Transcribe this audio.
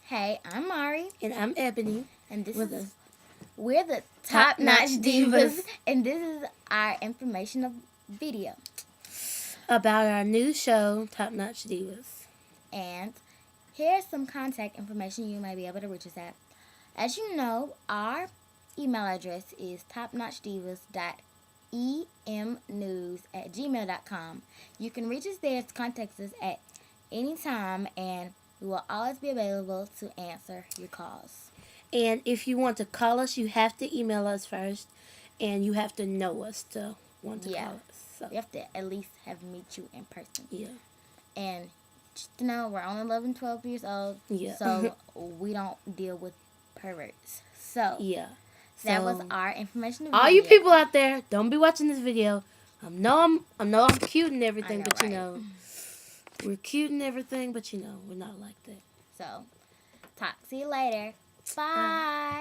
Hey, I'm Mari, And I'm Ebony. and this With is us. we're the Top Top Notch Notch Divas, Divas. and this is our informational video. About our new show, Top Notch Divas. And here's some contact information you may be able to reach us at. As you know, our email address is topnotchdiva.emnews@gmail.com. You can reach us there to contact us at any time, and we will always be available to answer your calls. And if you want to call us, you have to email us first. And you have to know us to want to call us. So, We have to at least have meet you in person. yeah. And just to know, we're only 11, 12 years old. Yeah. So we don't deal with perverts. So Yeah. that So, was our information. all you people out there, don't be watching this video. I know I'm cute and everything, I know, but right? you know, we're cute and everything, but you know, we're not like that. So talk to you later. Bye.